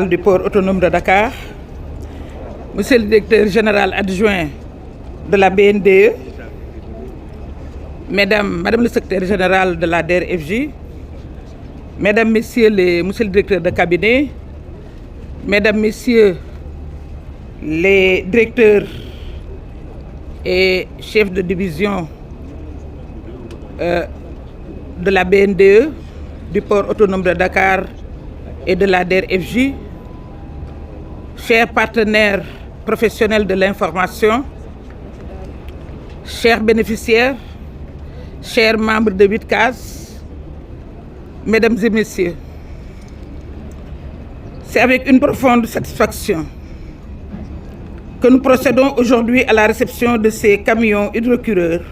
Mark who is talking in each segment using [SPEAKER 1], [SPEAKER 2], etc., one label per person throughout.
[SPEAKER 1] Du port autonome de Dakar, Monsieur le directeur général adjoint de la BNDE, Madame le secrétaire général de la DER/FJ, Mesdames, Messieurs Monsieur le directeur de cabinet, Mesdames, Messieurs les directeurs et chefs de division de la BNDE, du port autonome de Dakar et de la DER/FJ, chers partenaires professionnels de l'information, chers bénéficiaires, chers membres de VITCAS, Mesdames et Messieurs, c'est avec une profonde satisfaction que nous procédons aujourd'hui à la réception de ces camions hydrocureurs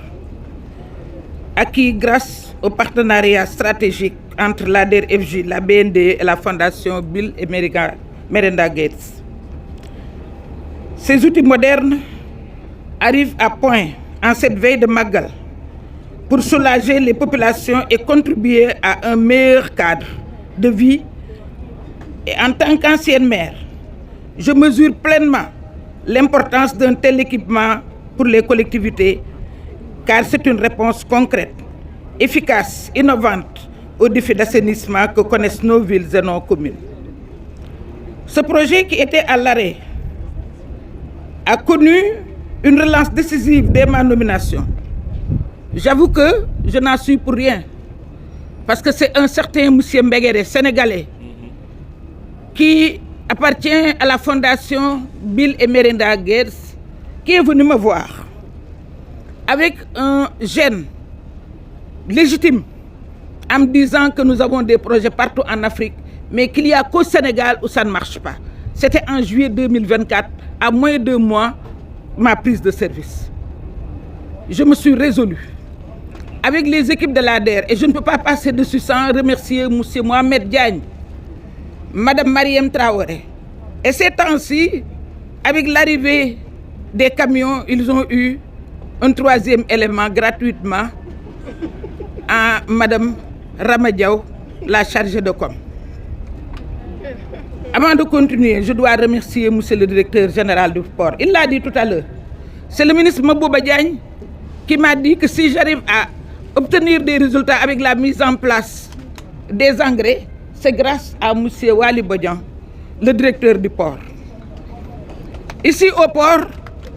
[SPEAKER 1] acquis grâce au partenariat stratégique entre la DER/FJ, la BNDE et la Fondation Bill et Melinda Gates. Ces outils modernes arrivent à point en cette veille de Magal pour soulager les populations et contribuer à un meilleur cadre de vie. Et en tant qu'ancienne maire, je mesure pleinement l'importance d'un tel équipement pour les collectivités, car c'est une réponse concrète, efficace, innovante aux défis d'assainissement que connaissent nos villes et nos communes. Ce projet qui était à l'arrêt a connu une relance décisive dès ma nomination. J'avoue que je n'en suis pour rien, parce que c'est un certain Monsieur Mbegere, sénégalais, qui appartient à la Fondation Bill et Melinda Gates, qui est venu me voir avec un gène légitime en me disant que nous avons des projets partout en Afrique, mais qu'il n'y a qu'au Sénégal où ça ne marche pas. C'était en juillet 2024, à moins de 2 mois, ma prise de service. Je me suis résolue, avec les équipes de l'ADER, et je ne peux pas passer dessus sans remercier M. Mohamed Diagne, Mme Mariem Traoré. Et ces temps-ci, avec l'arrivée des camions, ils ont eu un 3e élément gratuitement à Mme Ramadiaou, la chargée de com. Avant de continuer, je dois remercier Monsieur le directeur général du port. Il l'a dit tout à l'heure. C'est le ministre Mabouba Diagne qui m'a dit que si j'arrive à obtenir des résultats avec la mise en place des engrais, c'est grâce à Monsieur Wali Bodian, le directeur du port. Ici au port,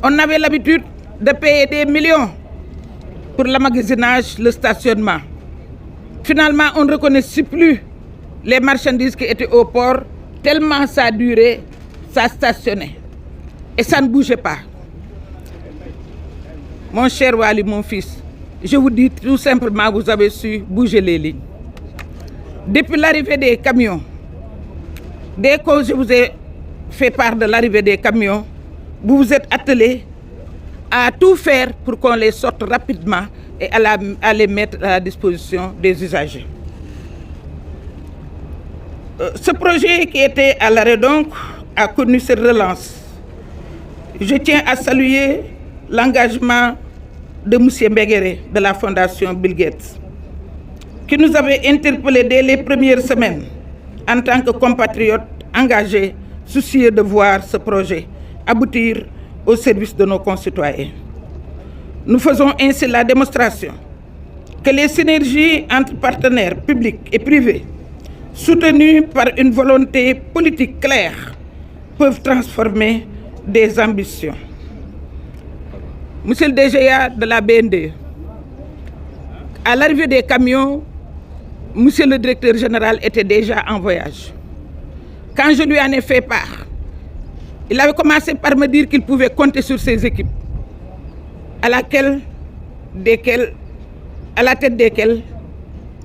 [SPEAKER 1] on avait l'habitude de payer des millions pour l'emmagasinage, le stationnement. Finalement, on ne reconnaissait plus les marchandises qui étaient au port, tellement ça durait, ça stationnait. Et ça ne bougeait pas. Mon cher Wali, mon fils, je vous dis tout simplement, vous avez su bouger les lignes. Depuis l'arrivée des camions, dès que je vous ai fait part de l'arrivée des camions, vous vous êtes attelés à tout faire pour qu'on les sorte rapidement et à les mettre à la disposition des usagers. Ce projet qui était à l'arrêt donc a connu cette relance. Je tiens à saluer l'engagement de M. Mbegere de la Fondation Bill Gates, qui nous avait interpellés dès les premières semaines en tant que compatriotes engagés, soucieux de voir ce projet aboutir au service de nos concitoyens. Nous faisons ainsi la démonstration que les synergies entre partenaires publics et privés, soutenus par une volonté politique claire, peuvent transformer des ambitions. Monsieur le DGA de la BND, à l'arrivée des camions, Monsieur le directeur général était déjà en voyage. Quand je lui en ai fait part, il avait commencé par me dire qu'il pouvait compter sur ses équipes, à la tête desquelles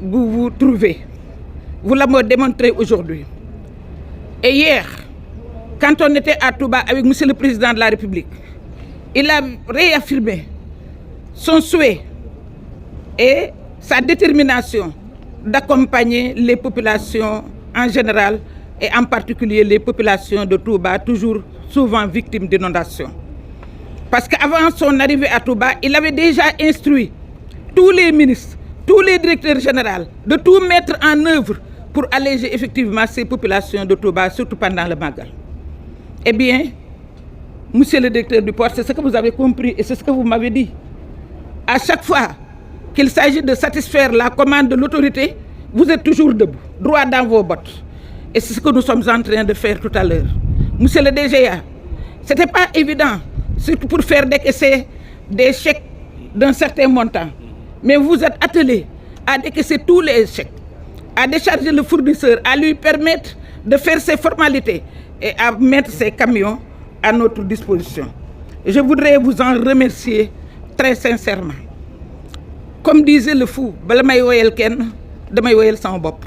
[SPEAKER 1] vous vous trouvez. Vous l'avez démontré aujourd'hui. Et hier, quand on était à Touba avec Monsieur le Président de la République, il a réaffirmé son souhait et sa détermination d'accompagner les populations en général et en particulier les populations de Touba, toujours souvent victimes d'inondations. Parce qu'avant son arrivée à Touba, il avait déjà instruit tous les ministres, tous les directeurs généraux de tout mettre en œuvre pour alléger effectivement ces populations de Touba, surtout pendant le Magal. Eh bien, monsieur le directeur du port, c'est ce que vous avez compris et c'est ce que vous m'avez dit. À chaque fois qu'il s'agit de satisfaire la commande de l'autorité, vous êtes toujours debout, droit dans vos bottes. Et c'est ce que nous sommes en train de faire tout à l'heure. Monsieur le DGA, ce n'était pas évident, surtout pour faire décaisser des chèques d'un certain montant. Mais vous êtes attelé à décaisser tous les chèques, à décharger le fournisseur, à lui permettre de faire ses formalités et à mettre ses camions à notre disposition. Je voudrais vous en remercier très sincèrement. Comme disait le fou, bala may woyal kenn damay woyal sama bopp.